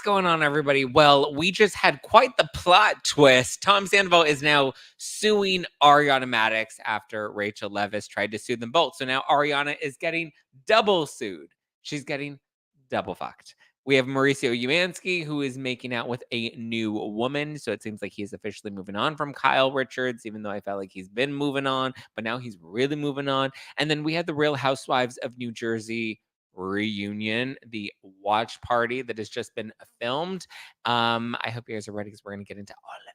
What's going on, everybody? Well, we just had quite the plot twist. Tom Sandoval is now suing Ariana Madix after Rachel Leviss tried to sue them both. So now Ariana is getting double sued. She's getting double fucked. We have Mauricio Umansky, who is making out with a new woman. So it seems like he's officially moving on from Kyle Richards, even though I felt like he's been moving on, but now he's really moving on. And then we had the Real Housewives of New Jersey reunion, the watch party that has just been filmed. I hope you guys are ready because we're going to get into all of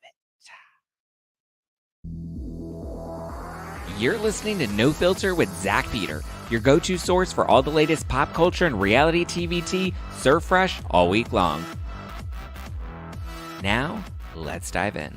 it. You're listening to No Filter with Zach Peter, your go-to source for all the latest pop culture and reality TV tea, served fresh all week long. Now, let's dive in.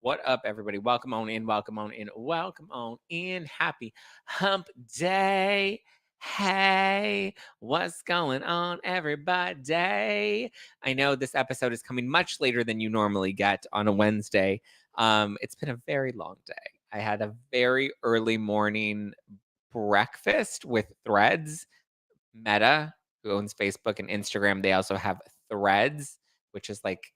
What up, everybody? Welcome on in, welcome on in, welcome on in. Happy hump day. Hey, what's going on, everybody? I know this episode is coming much later than you normally get on a Wednesday. It's been a very long day. I had a very early morning breakfast with Threads. Meta, who owns Facebook and Instagram, they also have Threads, which is like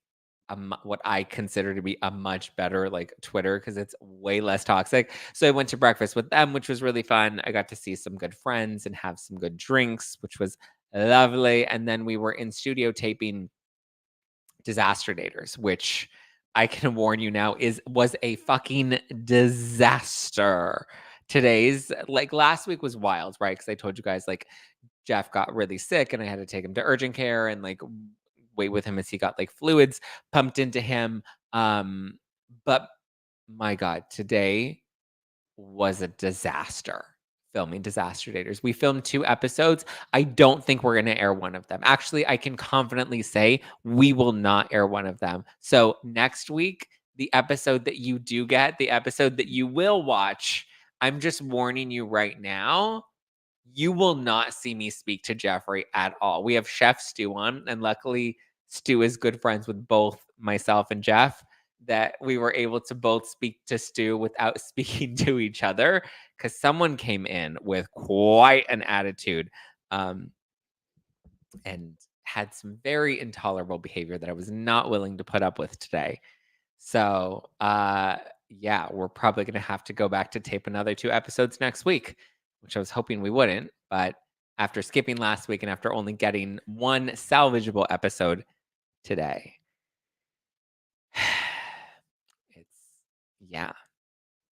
what I consider to be a much better like Twitter because it's way less toxic. So I went to breakfast with them, which was really fun. I got to see some good friends and have some good drinks, which was lovely. And then we were in studio taping Disaster Daters, which I can warn you now was a fucking disaster. Today's like last week was wild, right? Because I told you guys like Jeff got really sick and I had to take him to urgent care and like wait with him as he got like fluids pumped into him. But my God, today was a disaster filming Disaster Daters. We filmed 2 episodes. I don't think we're going to air one of them. Actually, I can confidently say we will not air one of them. So next week, the episode that you do get, the episode that you will watch, I'm just warning you right now, you will not see me speak to Jeffrey at all. We have Chef Stu on, and luckily Stu is good friends with both myself and Jeff, that we were able to both speak to Stu without speaking to each other because someone came in with quite an attitude and had some very intolerable behavior that I was not willing to put up with today. So, yeah, we're probably going to have to go back to tape another 2 episodes next week, which I was hoping we wouldn't. But after skipping last week and after only getting 1 salvageable episode today, yeah.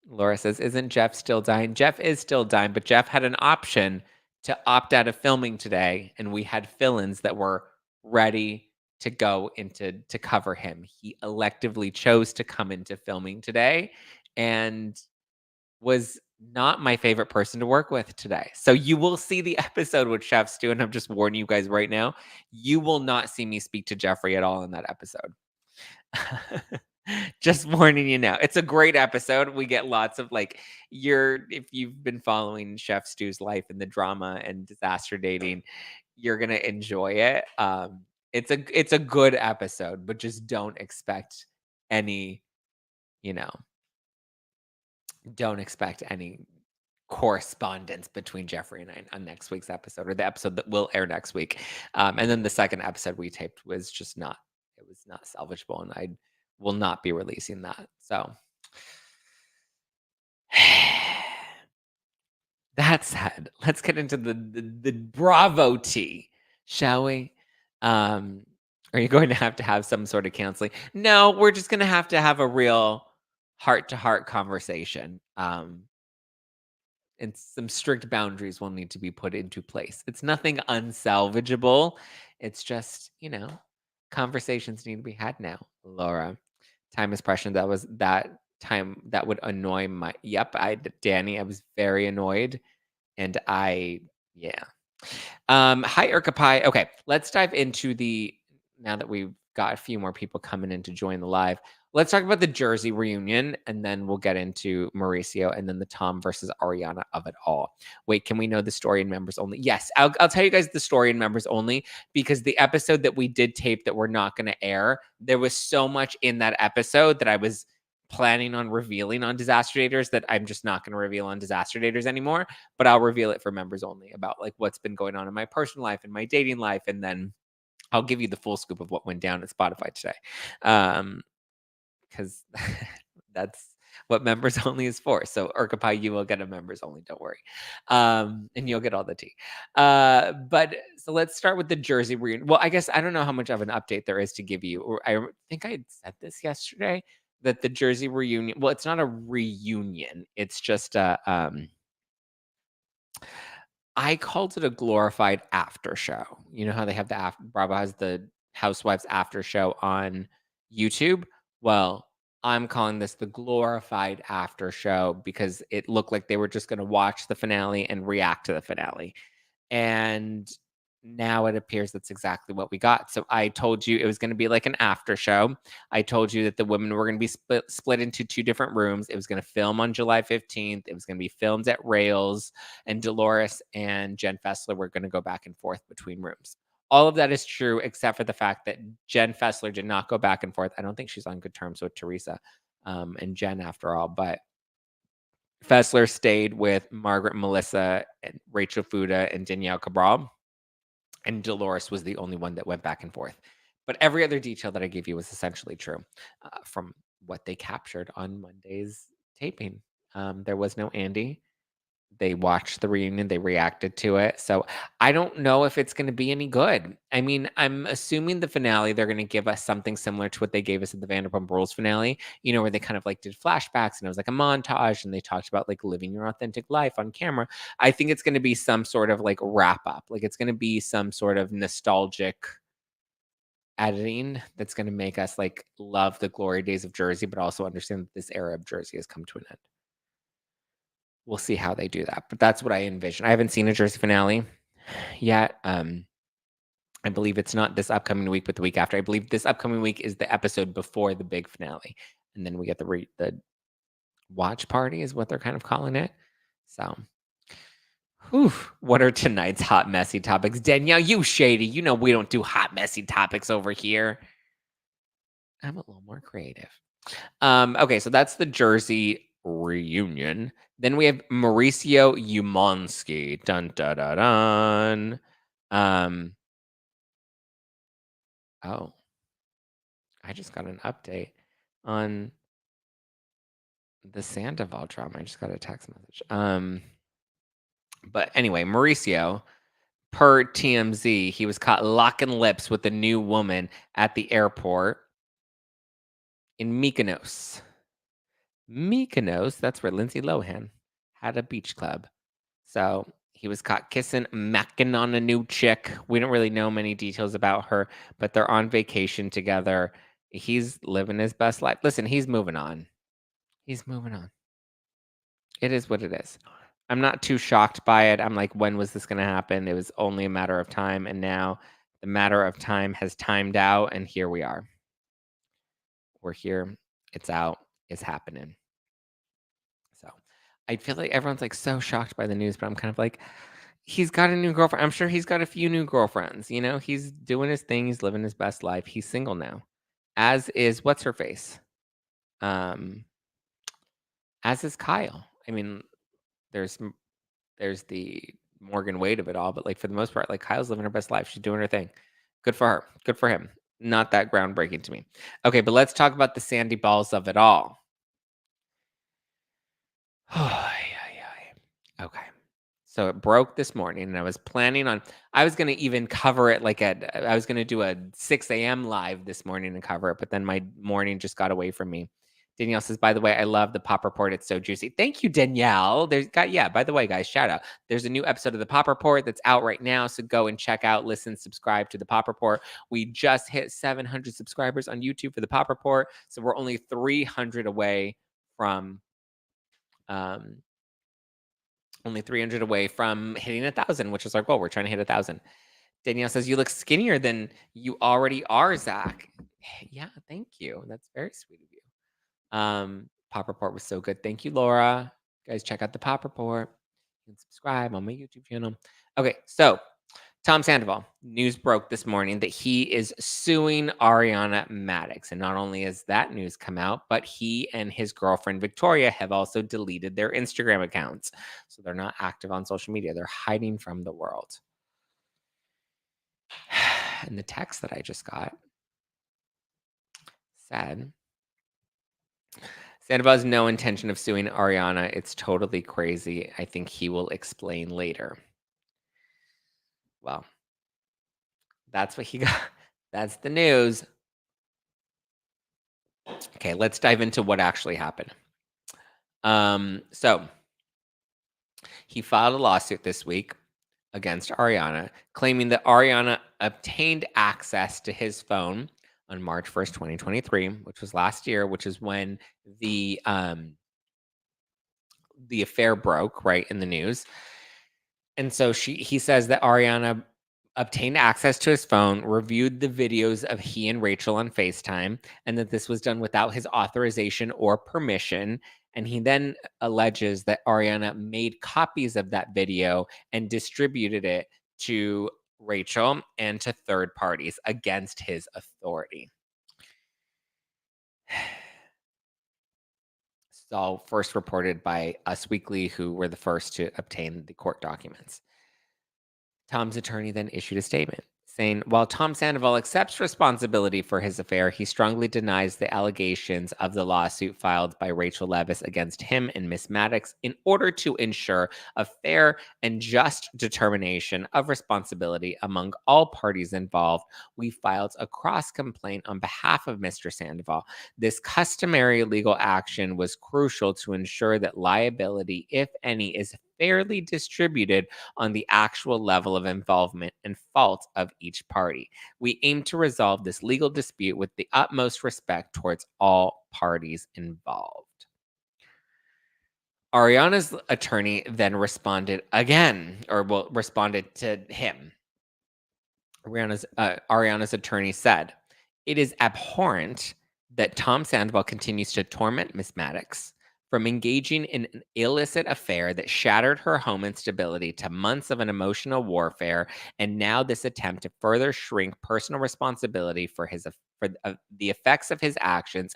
Laura says, isn't Jeff still dying? Jeff is still dying, but Jeff had an option to opt out of filming today, and we had fill-ins that were ready to go into to cover him. He electively chose to come into filming today and was not my favorite person to work with today. So you will see the episode with Chef Stu, and I'm just warning you guys right now, you will not see me speak to Jeffrey at all in that episode. Just warning you now. It's a great episode. We get lots of like if you've been following Chef Stu's life and the drama and disaster dating, you're gonna enjoy it. It's a good episode, but just don't expect any, don't expect any correspondence between Jeffrey and I on next week's episode or the episode that will air next week. And then the second episode we taped was just not salvageable, and I will not be releasing that. So that said, let's get into the Bravo tea, shall we? Are you going to have some sort of counseling? No, we're just going to have a real heart-to-heart conversation. And some strict boundaries will need to be put into place. It's nothing unsalvageable. It's just, conversations need to be had now, Laura. Time is precious. That was that time that would annoy Danny, I was very annoyed. And yeah. Hi, Urka Pie. Okay, let's dive into now that we've got a few more people coming in to join the live. Let's talk about the Jersey reunion, and then we'll get into Mauricio and then the Tom versus Ariana of it all. Wait, can we know the story in members only? Yes, I'll tell you guys the story in members only because the episode that we did tape that we're not going to air, there was so much in that episode that I was planning on revealing on Disaster Daters that I'm just not going to reveal on Disaster Daters anymore, but I'll reveal it for members only about like what's been going on in my personal life and my dating life. And then I'll give you the full scoop of what went down at Spotify today. Because that's what members only is for. So Urkapai, you will get a members only, don't worry. And you'll get all the tea. But so let's start with the Jersey reunion. Well, I guess I don't know how much of an update there is to give you. Or I think I had said this yesterday that the Jersey reunion, well, it's not a reunion. It's just a I called it a glorified after show. You know how they have the Bravo has the Housewives after show on YouTube? Well, I'm calling this the glorified after show because it looked like they were just going to watch the finale and react to the finale. And now it appears that's exactly what we got. So I told you it was going to be like an after show. I told you that the women were going to be split into 2 different rooms. It was going to film on July 15th. It was going to be filmed at Rails, and Dolores and Jen Fessler were going to go back and forth between rooms. All of that is true, except for the fact that Jen Fessler did not go back and forth. I don't think she's on good terms with Teresa and Jen after all, but Fessler stayed with Margaret, Melissa, and Rachel Fuda, and Danielle Cabral. And Dolores was the only one that went back and forth. But every other detail that I gave you was essentially true from what they captured on Monday's taping. There was no Andy. They watched the reunion, they reacted to it. So I don't know if it's going to be any good. I mean, I'm assuming the finale, they're going to give us something similar to what they gave us at the Vanderpump Rules finale, you know, where they kind of like did flashbacks and it was like a montage and they talked about like living your authentic life on camera. I think it's going to be some sort of like wrap up. Like it's going to be some sort of nostalgic editing that's going to make us like love the glory days of Jersey, but also understand that this era of Jersey has come to an end. We'll see how they do that, but that's what I envision. I haven't seen a Jersey finale yet. I believe it's not this upcoming week, but the week after. I believe this upcoming week is the episode before the big finale, and then we get the watch party is what they're kind of calling it. So, whew, what are tonight's hot messy topics? Danielle, you shady. You know we don't do hot messy topics over here. I'm a little more creative. Okay, so that's the Jersey reunion. Then we have Mauricio Umansky. Dun dun dun dun. Oh, I just got an update on the Sandoval drama. I just got a text message. But anyway, Mauricio, per TMZ, he was caught locking lips with a new woman at the airport in Mykonos. Mykonos, that's where Lindsay Lohan had a beach club. So he was caught kissing, macking on a new chick. We don't really know many details about her, but they're on vacation together. He's living his best life. Listen, he's moving on. He's moving on. It is what it is. I'm not too shocked by it. I'm like, when was this going to happen? It was only a matter of time. And now the matter of time has timed out. And here we are. We're here. It's out. It's happening. So I feel like everyone's like so shocked by the news, but I'm kind of like, he's got a new girlfriend. I'm sure he's got a few new girlfriends. You know, he's doing his thing. He's living his best life. He's single now, as is what's her face, as is Kyle. I mean, there's the Morgan Wade of it all, but like for the most part, like Kyle's living her best life. She's doing her thing. Good for her. Good for him. Not that groundbreaking to me. Okay, but let's talk about the Sandy balls of it all. Okay. So it broke this morning, and I was planning on. I was going to even cover it like I was going to do a 6 a.m. live this morning and cover it, but then my morning just got away from me. Danielle says, by the way, I love the Pop Report. It's so juicy. Thank you, Danielle. By the way, guys, shout out. There's a new episode of the Pop Report that's out right now. So go and check out, listen, subscribe to the Pop Report. We just hit 700 subscribers on YouTube for the Pop Report. So we're only 300 away from only 300 away from hitting 1,000, which is our goal. We're trying to hit 1,000. Danielle says, you look skinnier than you already are, Zach. Yeah, thank you. That's very sweet of you. Pop Report was so good. Thank you, Laura. Guys, check out the Pop Report. You can subscribe on my YouTube channel. Okay, so Tom Sandoval, news broke this morning that he is suing Ariana Madix. And not only has that news come out, but he and his girlfriend Victoria have also deleted their Instagram accounts. So they're not active on social media. They're hiding from the world. And the text that I just got said, Sandoval has no intention of suing Ariana. It's totally crazy. I think he will explain later. Well, that's what he got. That's the news. Okay, let's dive into what actually happened. So he filed a lawsuit this week against Ariana, claiming that Ariana obtained access to his phone on March 1st, 2023, which was last year, which is when the affair broke, right, in the news. And so he says that Ariana obtained access to his phone, reviewed the videos of he and Rachel on FaceTime, and that this was done without his authorization or permission. And he then alleges that Ariana made copies of that video and distributed it to Rachel and to third parties against his authority. It's all first reported by Us Weekly, who were the first to obtain the court documents. Tom's attorney then issued a statement saying, while Tom Sandoval accepts responsibility for his affair, he strongly denies the allegations of the lawsuit filed by Rachel Leviss against him and Miss Madix. In order to ensure a fair and just determination of responsibility among all parties involved, we filed a cross complaint on behalf of Mr. Sandoval. This customary legal action was crucial to ensure that liability, if any, is fairly distributed on the actual level of involvement and fault of each party. We aim to resolve this legal dispute with the utmost respect towards all parties involved. Ariana's attorney then responded again, responded to him. Ariana's attorney said, it is abhorrent that Tom Sandoval continues to torment Miss Madix from engaging in an illicit affair that shattered her home and stability to months of an emotional warfare, and now this attempt to further shrink personal responsibility for the effects of his actions,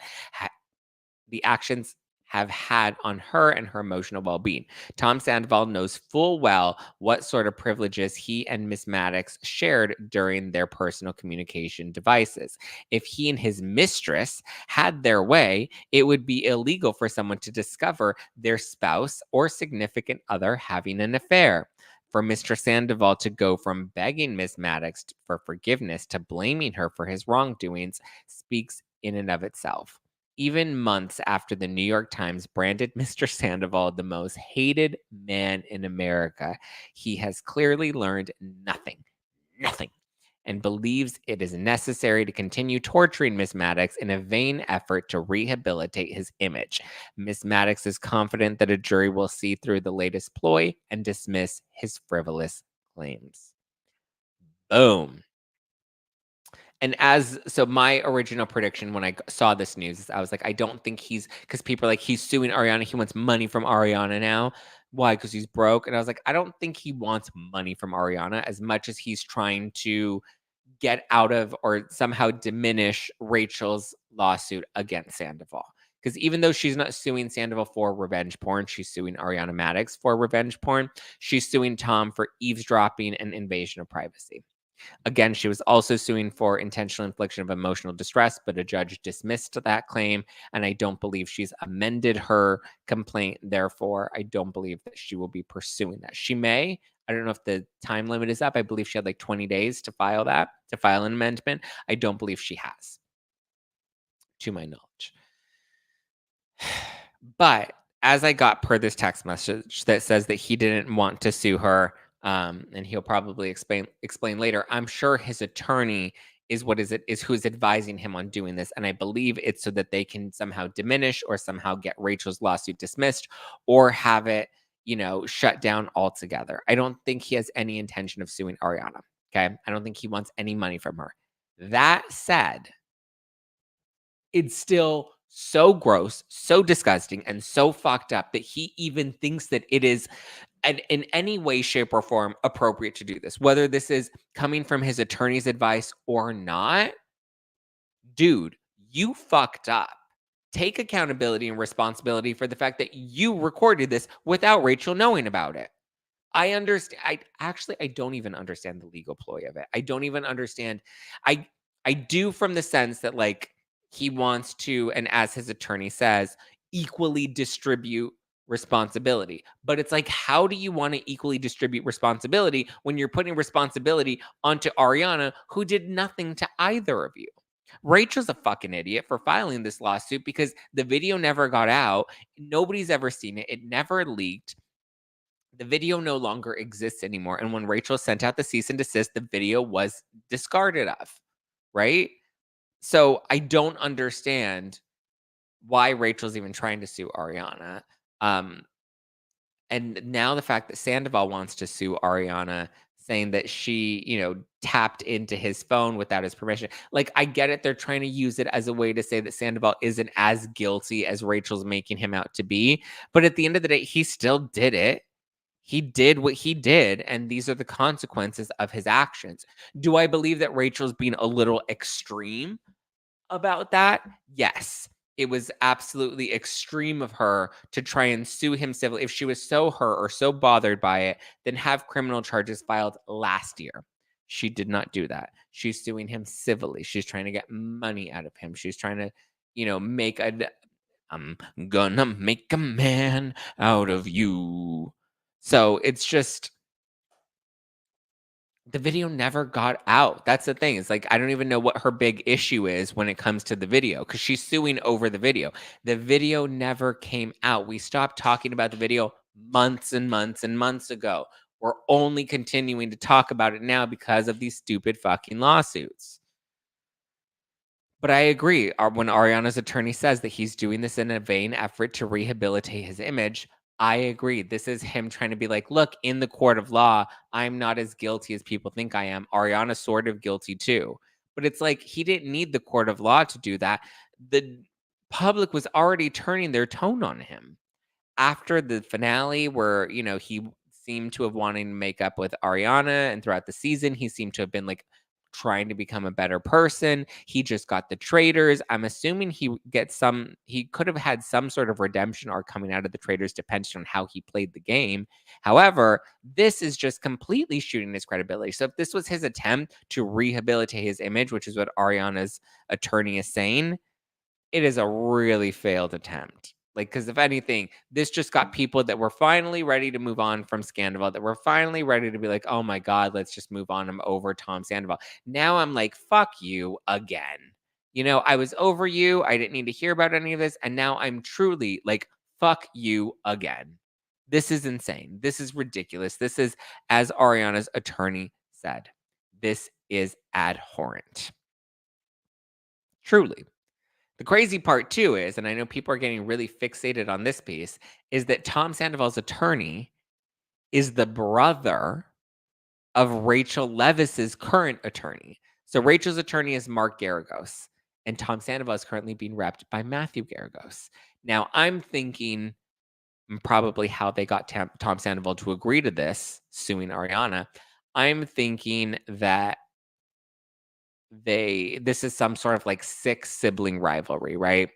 the actions have had on her and her emotional well-being. Tom Sandoval knows full well what sort of privileges he and Miss Madix shared during their personal communication devices. If he and his mistress had their way, it would be illegal for someone to discover their spouse or significant other having an affair. For Mr. Sandoval to go from begging Miss Madix for forgiveness to blaming her for his wrongdoings speaks in and of itself. Even months after the New York Times branded Mr. Sandoval the most hated man in America, he has clearly learned nothing, and believes it is necessary to continue torturing Miss Madix in a vain effort to rehabilitate his image. Miss Madix is confident that a jury will see through the latest ploy and dismiss his frivolous claims. Boom. And so my original prediction when I saw this news is I was like, I don't think because people are like, he's suing Ariana. He wants money from Ariana now. Why? Because he's broke. And I was like, I don't think he wants money from Ariana as much as he's trying to get out of or somehow diminish Rachel's lawsuit against Sandoval. Because even though she's not suing Sandoval for revenge porn, she's suing Ariana Madix for revenge porn. She's suing Tom for eavesdropping and invasion of privacy. Again, she was also suing for intentional infliction of emotional distress, but a judge dismissed that claim, and I don't believe she's amended her complaint. Therefore, I don't believe that she will be pursuing that. She may. I don't know if the time limit is up. I believe she had like 20 days to file an amendment. I don't believe she has, to my knowledge. But as I got per this text message that says that he didn't want to sue her, and he'll probably explain later. I'm sure his attorney is who's advising him on doing this, and I believe it's so that they can somehow diminish or somehow get Rachel's lawsuit dismissed or have it, shut down altogether. I don't think he has any intention of suing Ariana. Okay, I don't think he wants any money from her. That said, it's still so gross, so disgusting, and so fucked up that he even thinks that it is in any way, shape, or form appropriate to do this. Whether this is coming from his attorney's advice or not, dude, you fucked up. Take accountability and responsibility for the fact that you recorded this without Rachel knowing about it. I understand. I don't even understand the legal ploy of it. I don't even understand. I I do from the sense that like he wants to, and as his attorney says, equally distribute responsibility. But it's like, how do you want to equally distribute responsibility when you're putting responsibility onto Ariana, who did nothing to either of you? Rachel's a fucking idiot for filing this lawsuit because the video never got out. Nobody's ever seen it. It never leaked. The video no longer exists anymore. And when Rachel sent out the cease and desist, the video was discarded of, right? So I don't understand why Rachel's even trying to sue Ariana. Um, and now the fact that Sandoval wants to sue Ariana, saying that she, tapped into his phone without his permission. Like, I get it. They're trying to use it as a way to say that Sandoval isn't as guilty as Rachel's making him out to be. But at the end of the day, he still did it. He did what he did, and these are the consequences of his actions. Do I believe that Rachel's being a little extreme about that? Yes. It was absolutely extreme of her to try and sue him civilly. If she was so hurt or so bothered by it, then have criminal charges filed last year. She did not do that. She's suing him civilly. She's trying to get money out of him. She's trying to, make a I'm gonna make a man out of you. So it's just the video never got out. That's the thing. It's like I don't even know what her big issue is when it comes to the video because she's suing over the video. The video never came out. We stopped talking about the video months and months and months ago. We're only continuing to talk about it now because of these stupid fucking lawsuits. But I agree. When Ariana's attorney says that he's doing this in a vain effort to rehabilitate his image, I agree. This is him trying to be like, look, in the court of law, I'm not as guilty as people think I am. Ariana's sort of guilty too. But it's like he didn't need the court of law to do that. The public was already turning their tone on him after the finale where, he seemed to have wanting to make up with Ariana, and throughout the season, he seemed to have been like trying to become a better person. He just got the traitors. I'm assuming he could have had some sort of redemption arc coming out of the traitors depending on how he played the game. However, this is just completely shooting his credibility. So if this was his attempt to rehabilitate his image, which is what Ariana's attorney is saying, it is a really failed attempt. Like, because if anything, this just got people that were finally ready to move on from Sandoval, that were finally ready to be like, oh my God, let's just move on. I'm over Tom Sandoval. Now I'm like, fuck you again. I was over you. I didn't need to hear about any of this. And now I'm truly like, fuck you again. This is insane. This is ridiculous. This is, as Ariana's attorney said, this is abhorrent. Truly. The crazy part too is, and I know people are getting really fixated on this piece, is that Tom Sandoval's attorney is the brother of Rachel Levis's current attorney. So Rachel's attorney is Mark Garagos, and Tom Sandoval is currently being repped by Matthew Garagos. Now I'm thinking probably how they got Tom Sandoval to agree to this, suing Ariana. I'm thinking that this is some sort of like sick sibling rivalry, right?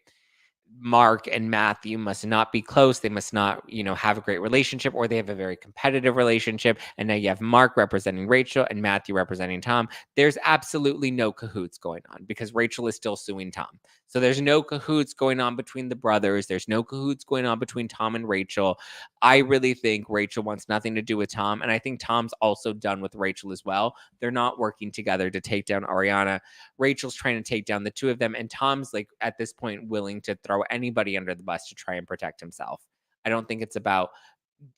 Mark and Matthew must not be close. They must not, have a great relationship, or they have a very competitive relationship. And now you have Mark representing Rachel and Matthew representing Tom. There's absolutely no cahoots going on because Rachel is still suing Tom. So there's no cahoots going on between the brothers. There's no cahoots going on between Tom and Rachel. I really think Rachel wants nothing to do with Tom. And I think Tom's also done with Rachel as well. They're not working together to take down Ariana. Rachel's trying to take down the two of them. And Tom's like at this point willing to throw anybody under the bus to try and protect himself. I don't think it's about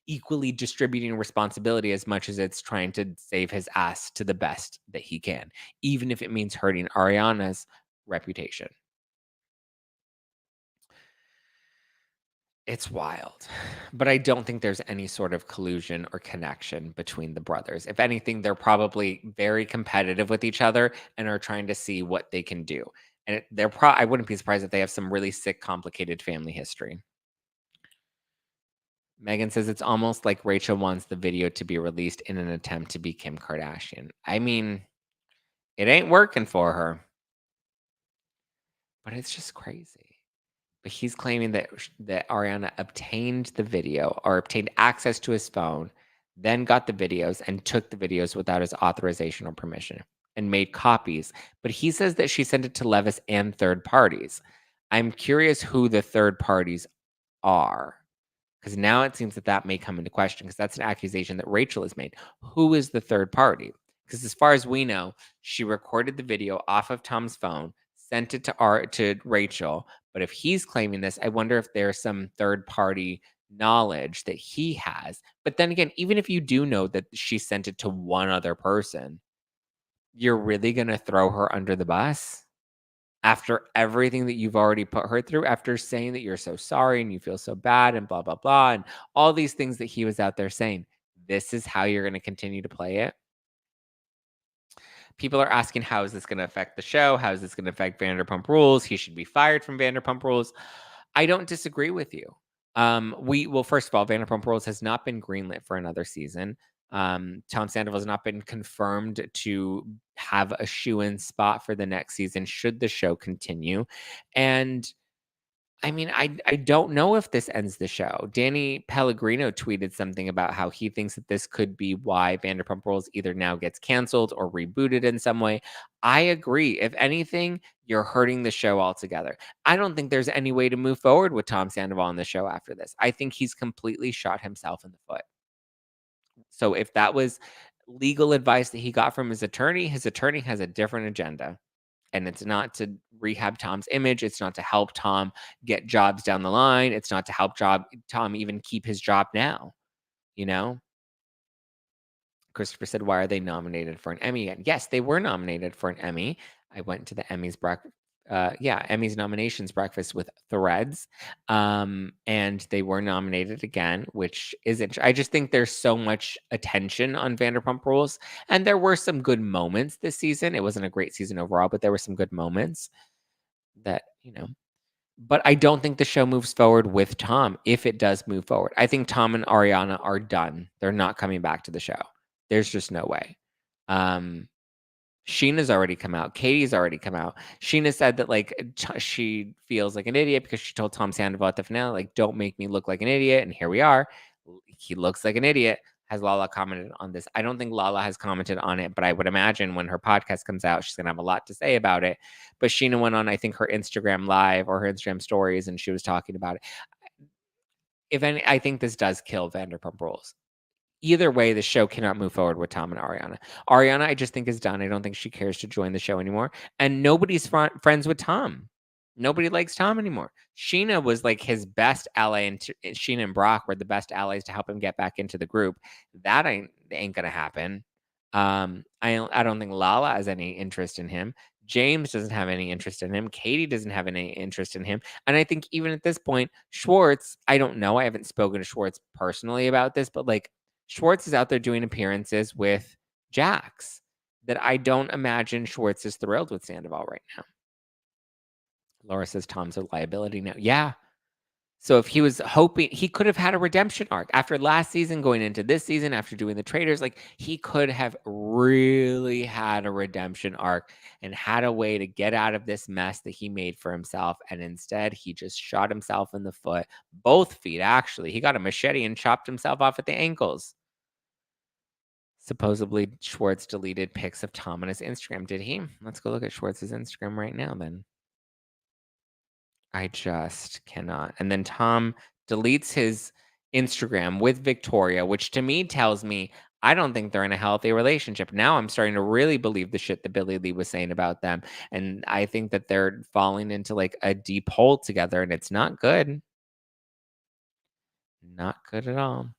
equally distributing responsibility as much as it's trying to save his ass to the best that he can, even if it means hurting Ariana's reputation. It's wild, but I don't think there's any sort of collusion or connection between the brothers. If anything, they're probably very competitive with each other and are trying to see what they can do. And I wouldn't be surprised if they have some really sick, complicated family history. Megan says it's almost like Rachel wants the video to be released in an attempt to be Kim Kardashian. I mean, it ain't working for her, but it's just crazy. But he's claiming that Ariana obtained the video or obtained access to his phone, then got the videos and took the videos without his authorization or permission and made copies. But he says that she sent it to Levis and third parties. I'm curious who the third parties are. Because now it seems that that may come into question because that's an accusation that Rachel has made. Who is the third party? Because as far as we know, she recorded the video off of Tom's phone, sent it to Rachel. But if he's claiming this, I wonder if there's some third party knowledge that he has. But then again, even if you do know that she sent it to one other person, you're really going to throw her under the bus? After everything that you've already put her through, after saying that you're so sorry and you feel so bad and blah, blah, blah, and all these things that he was out there saying, this is how you're going to continue to play it. People are asking, how is this going to affect the show? How is this going to affect Vanderpump Rules? He should be fired from Vanderpump Rules. I don't disagree with you. Well, first of all, Vanderpump Rules has not been greenlit for another season. Tom Sandoval has not been confirmed to have a shoe-in spot for the next season should the show continue. And I mean, I don't know if this ends the show. Danny Pellegrino tweeted something about how he thinks that this could be why Vanderpump Rules either now gets canceled or rebooted in some way. I agree. If anything, you're hurting the show altogether. I don't think there's any way to move forward with Tom Sandoval on the show after this. I think he's completely shot himself in the foot. So if that was legal advice that he got from his attorney has a different agenda. And it's not to rehab Tom's image. It's not to help Tom get jobs down the line. It's not to help Tom even keep his job now. You know? Christopher said, why are they nominated for an Emmy yet? Yes, they were nominated for an Emmy. I went to the Emmys Emmys nominations breakfast with Threads. And they were nominated again, which isn't. I just think there's so much attention on Vanderpump Rules. And there were some good moments this season. It wasn't a great season overall, but there were some good moments that, but I don't think the show moves forward with Tom if it does move forward. I think Tom and Ariana are done. They're not coming back to the show. There's just no way. Sheena's already come out. Katie's already come out. Sheena said that she feels like an idiot because she told Tom Sandoval at the finale, like, don't make me look like an idiot. And here we are. He looks like an idiot. Has Lala commented on this? I don't think Lala has commented on it, but I would imagine when her podcast comes out, she's gonna have a lot to say about it. But Sheena went on, I think, her Instagram live or her Instagram stories, and she was talking about it. If any, I think this does kill Vanderpump Rules. Either way, the show cannot move forward with Tom and Ariana. Ariana, I just think is done. I don't think she cares to join the show anymore. And nobody's friends with Tom. Nobody likes Tom anymore. Sheena was like his best ally, and Sheena and Brock were the best allies to help him get back into the group. That ain't gonna happen. I don't think Lala has any interest in him. James doesn't have any interest in him. Katie doesn't have any interest in him. And I think even at this point, Schwartz, I don't know. I haven't spoken to Schwartz personally about this, but like Schwartz is out there doing appearances with Jax that I don't imagine Schwartz is thrilled with Sandoval right now. Laura says Tom's a liability now. Yeah. So if he was hoping, he could have had a redemption arc after last season, going into this season, after doing the Traitors, like he could have really had a redemption arc and had a way to get out of this mess that he made for himself. And instead, he just shot himself in the foot, both feet, actually. He got a machete and chopped himself off at the ankles. Supposedly, Schwartz deleted pics of Tom on his Instagram. Did he? Let's go look at Schwartz's Instagram right now, then. I just cannot. And then Tom deletes his Instagram with Victoria, which to me tells me I don't think they're in a healthy relationship. Now I'm starting to really believe the shit that Billy Lee was saying about them. And I think that they're falling into like a deep hole together, and it's not good. Not good at all.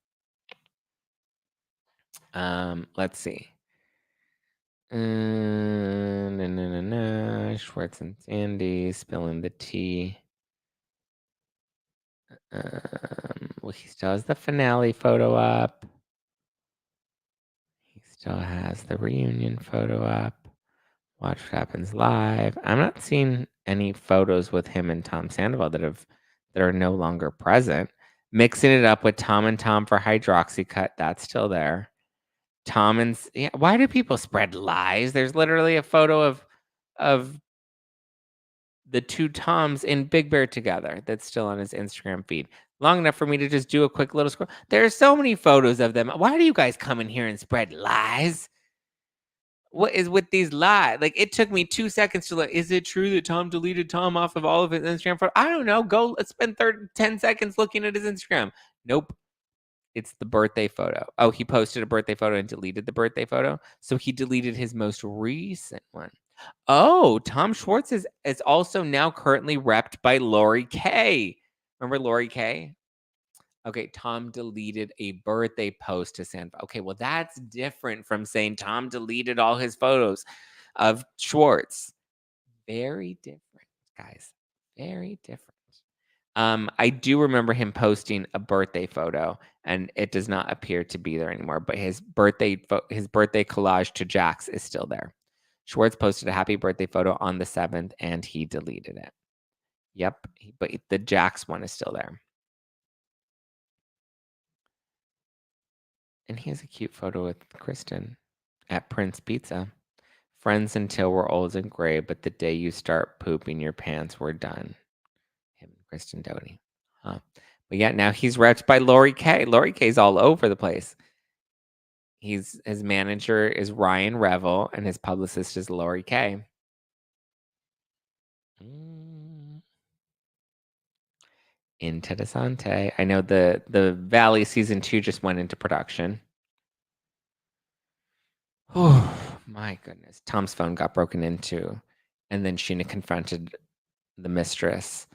Let's see. Schwartz and Sandy spilling the tea. Well, he still has the finale photo up. He still has the reunion photo up. Watch what happens live. I'm not seeing any photos with him and Tom Sandoval that are no longer present. Mixing it up with Tom and Tom for Hydroxycut, that's still there. Tom and yeah, why do people spread lies? There's literally a photo of the two Toms in Big Bear together that's still on his Instagram feed. Long enough for me to just do a quick little scroll. There are so many photos of them. Why do you guys come in here and spread lies? What is with these lies? Like, it took me 2 seconds to is it true that Tom deleted Tom off of all of his Instagram photos? I don't know. Go, let's spend 10 seconds looking at his Instagram. Nope. It's the birthday photo. Oh, he posted a birthday photo and deleted the birthday photo. So he deleted his most recent one. Oh, Tom Schwartz is also now currently repped by Lori K. Remember Lori K? Okay, Tom deleted a birthday post to Sandoval. Okay, well, that's different from saying Tom deleted all his photos of Schwartz. Very different, guys. Very different. I do remember him posting a birthday photo, and it does not appear to be there anymore. But his birthday collage to Jax is still there. Schwartz posted a happy birthday photo on the 7th, and he deleted it. Yep, but the Jax one is still there. And he has a cute photo with Kristen at Prince Pizza. Friends until we're old and gray, but the day you start pooping your pants, we're done. Him and Kristen Doty. Huh. But yeah, now he's repped by Lori K. Lori K's all over the place. His manager is Ryan Revel, and his publicist is Lori K. Interessante. I know the Valley season 2 just went into production. Oh my goodness. Tom's phone got broken into, and then Sheena confronted the mistress,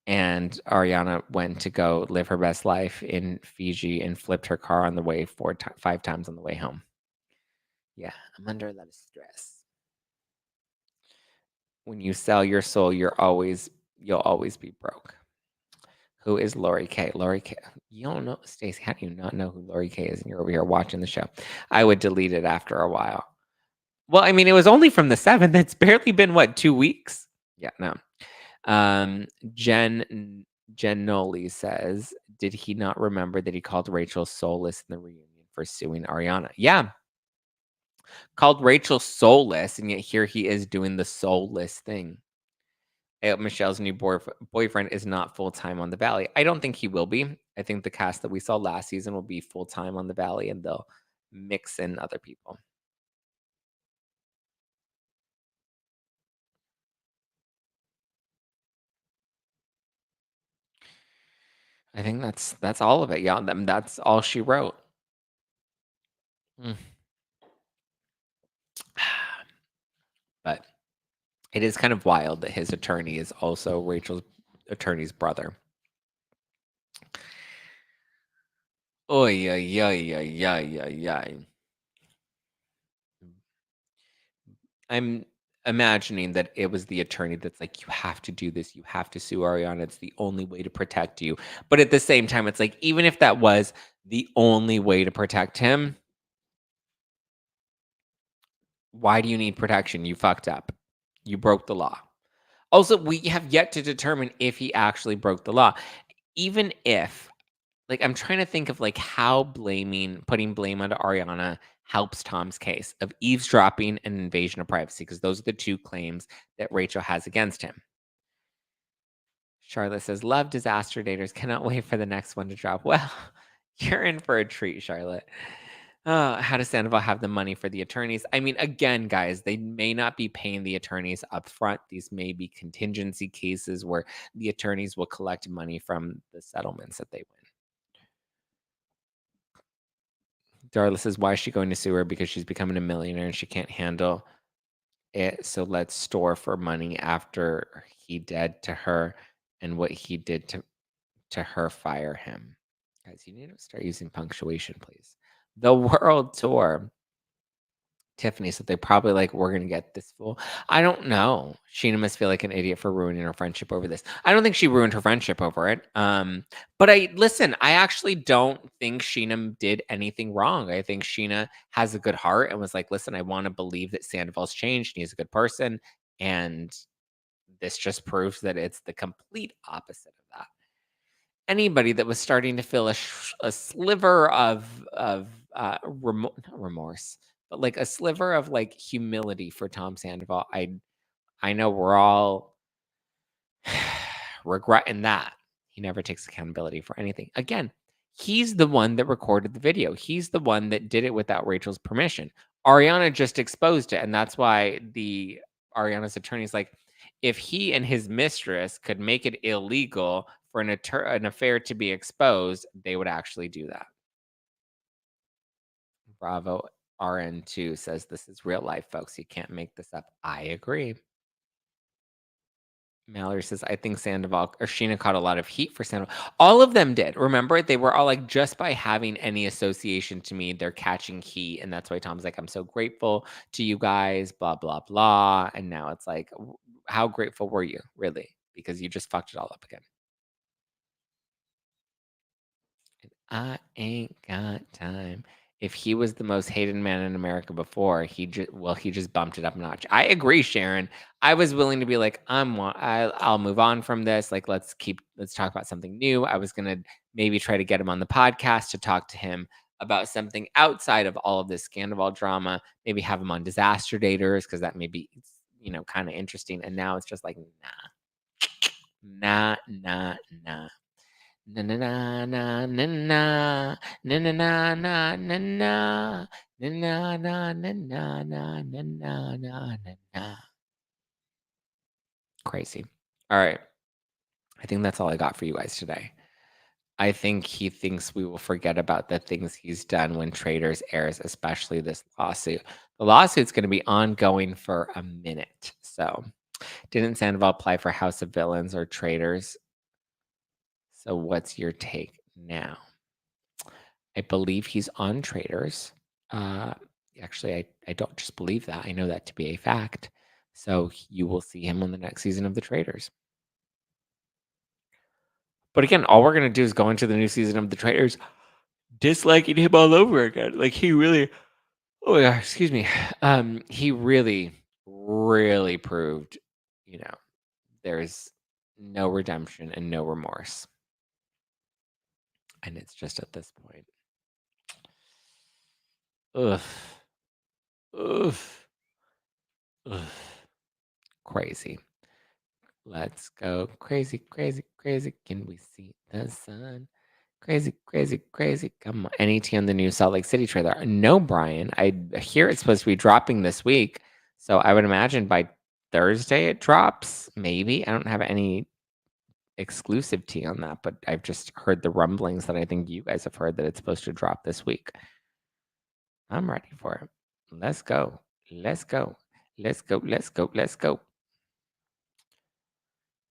and Ariana went to go live her best life in Fiji and flipped her car on the way 5 times on the way home. Yeah, I'm under a lot of stress. When you sell your soul, you'll always be broke. Who is Lori K? Lori K. You don't know, Stacey. How do you not know who Lori K is? And you're over here watching the show. I would delete it after a while. Well, I mean, it was only from the 7th. It's barely been what, 2 weeks? Yeah, no. Jen Noli says, did he not remember that he called Rachel soulless in the reunion for suing Ariana? Yeah. Called Rachel soulless, and yet here he is doing the soulless thing. Michelle's new boyfriend is not full-time on the Valley. I don't think he will be. I think the cast that we saw last season will be full-time on the Valley, and they'll mix in other people. I think that's all of it. Yeah, that's all she wrote. But it is kind of wild that his attorney is also Rachel's attorney's brother. Oy, oy, oy, oy, oy, oy, oy. I'm imagining that it was the attorney that's like, you have to do this. You have to sue Ariana. It's the only way to protect you. But at the same time, it's like, even if that was the only way to protect him, why do you need protection? You fucked up. You broke the law. Also, we have yet to determine if he actually broke the law. Even if, like, I'm trying to think of like how putting blame onto Ariana helps Tom's case of eavesdropping and invasion of privacy, because those are the 2 claims that Rachel has against him. Charlotte says, love disaster daters. Cannot wait for the next one to drop. Well, you're in for a treat, Charlotte. How does Sandoval have the money for the attorneys? I mean, again, guys, they may not be paying the attorneys up front. These may be contingency cases where the attorneys will collect money from the settlements that they win. Darla says, why is she going to sue her? Because she's becoming a millionaire and she can't handle it. So let's store for money after he dead to her, and what he did to her, fire him. Guys, you need to start using punctuation, please. The world tour. Tiffany said they probably like, we're gonna get this fool. I don't know. Sheena must feel like an idiot for ruining her friendship over this. I don't think she ruined her friendship over it. But I actually don't think Sheena did anything wrong. I think Sheena has a good heart and was like, listen, I want to believe that Sandoval's changed and he's a good person. And this just proves that it's the complete opposite of that. anybody that was starting to feel a sliver of not remorse, but like a sliver of like humility for Tom Sandoval. I know we're all regretting that. He never takes accountability for anything. Again, he's the one that recorded the video. He's the one that did it without Rachel's permission. Ariana just exposed it, and that's why the Ariana's attorney's like, if he and his mistress could make it illegal for an affair to be exposed, they would actually do that. Bravo RN2 says this is real life, folks. You can't make this up. I agree. Mallory says, I think Sandoval or Sheena caught a lot of heat for Sandoval. All of them did. Remember, they were all like, just by having any association to me, they're catching heat. And that's why Tom's like, I'm so grateful to you guys, blah, blah, blah. And now it's like, how grateful were you, really? Because you just fucked it all up again. I ain't got time. If he was the most hated man in America before, he just bumped it up a notch. I agree, Sharon. I was willing to be like, I'll move on from this. Like, let's talk about something new. I was gonna maybe try to get him on the podcast to talk to him about something outside of all of this Scandival drama. Maybe have him on Disaster Daters because that may be kind of interesting. And now it's just like, nah, nah, nah. Na na na na na na na na na na na na na na na na na na na na. Crazy. All right. I think that's all I got for you guys today. I think he thinks we will forget about the things he's done when Traders airs, especially this lawsuit. The lawsuit's going to be ongoing for a minute. So, didn't Sandoval apply for House of Villains or Traders? So, what's your take now? I believe he's on Traders. Uh, actually, I don't just believe that. I know that to be a fact. So you will see him on the next season of The Traders. But again, all we're going to do is go into the new season of The Traders disliking him all over again. Like he really, oh yeah, excuse me. He really, really proved, there's no redemption and no remorse. And it's just at this point. Ugh. Ugh. Ugh. Crazy. Let's go crazy, crazy, crazy. Can we see the sun? Crazy, crazy, crazy. Come on. NET on the new Salt Lake City trailer. No, Brian. I hear it's supposed to be dropping this week. So I would imagine by Thursday it drops. Maybe. I don't have any exclusive tea on that, but I've just heard the rumblings that I think you guys have heard that it's supposed to drop this week. I'm ready for it. Let's go. Let's go. Let's go. Let's go. Let's go.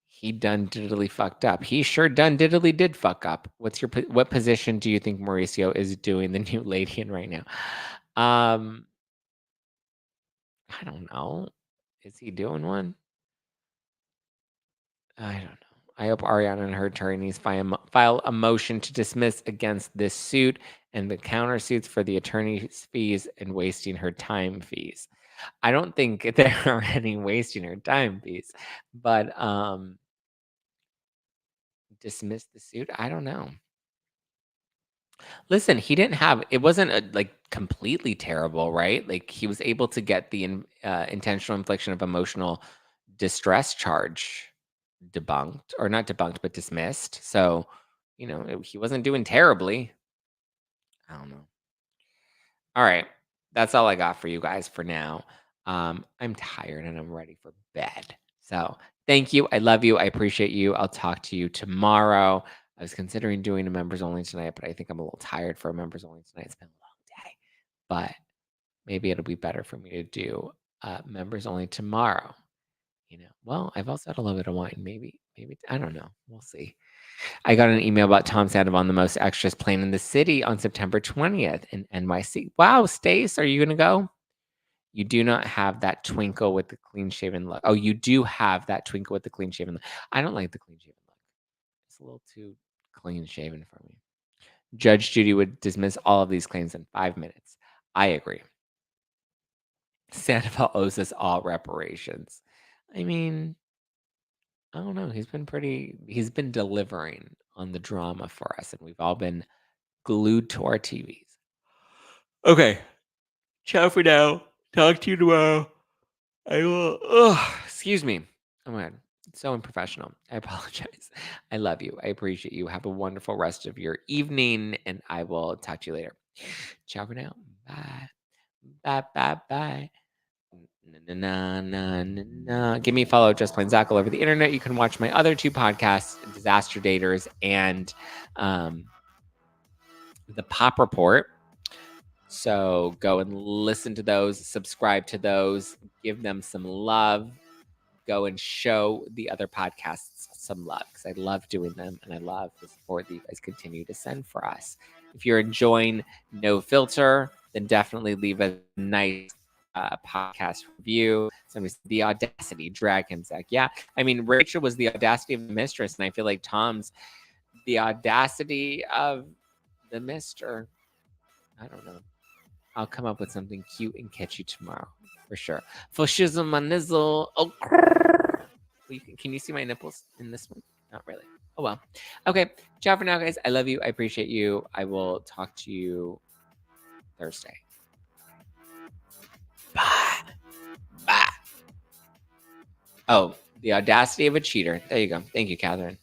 He done diddly fucked up. He sure done diddly did fuck up. What position do you think Mauricio is doing the new lady in right now? I don't know. Is he doing one? I don't know. I hope Ariana and her attorneys file a motion to dismiss against this suit and the countersuits for the attorney's fees and wasting her time fees. I don't think there are any wasting her time fees, but dismiss the suit. I don't know. Listen, he didn't have it wasn't like completely terrible, right? Like he was able to get the intentional infliction of emotional distress charge debunked, or not debunked, but dismissed. So, he wasn't doing terribly. I don't know. All right, that's all I got for you guys for now. I'm tired and I'm ready for bed. So, thank you. I love you. I appreciate you. I'll talk to you tomorrow. I was considering doing a members only tonight, but I think I'm a little tired for a members only tonight. It's been a long day, but maybe it'll be better for me to do members only tomorrow. Well, I've also had a little bit of wine. Maybe I don't know. We'll see. I got an email about Tom Sandoval, the most extras playing in the city on September 20th in NYC. Wow, Stace, are you gonna go? You do not have that twinkle with the clean shaven look. Oh, you do have that twinkle with the clean shaven look. I don't like the clean shaven look. It's a little too clean shaven for me. Judge Judy would dismiss all of these claims in 5 minutes. I agree. Sandoval owes us all reparations. I mean, I don't know. He's been delivering on the drama for us, and we've all been glued to our TVs. Okay. Ciao for now. Talk to you tomorrow. I will. Excuse me. Oh my God. It's so unprofessional. I apologize. I love you. I appreciate you. Have a wonderful rest of your evening, and I will talk to you later. Ciao for now. Bye. Bye. Bye. Bye. Na, na, na, na, na. Give me a follow, Just Plain Zach, all over the internet. You can watch my other two podcasts, Disaster Daters and The Pop Report. So go and listen to those, subscribe to those, give them some love. Go and show the other podcasts some love because I love doing them and I love the support that you guys continue to send for us. If you're enjoying No Filter, then definitely leave a nice podcast review. Somebody said, the audacity, drag him, Zach. Yeah, I mean, Rachel was the audacity of the mistress, and I feel like Tom's the audacity of the mister. I don't know. I'll come up with something cute and catchy tomorrow for sure. For shizzle my nizzle. Oh, can you see my nipples in this one? Not really. Oh well. Okay. Ciao for now, guys. I love you. I appreciate you. I will talk to you Thursday. Bye. Bye. Oh, the audacity of a cheater. There you go. Thank you, Catherine.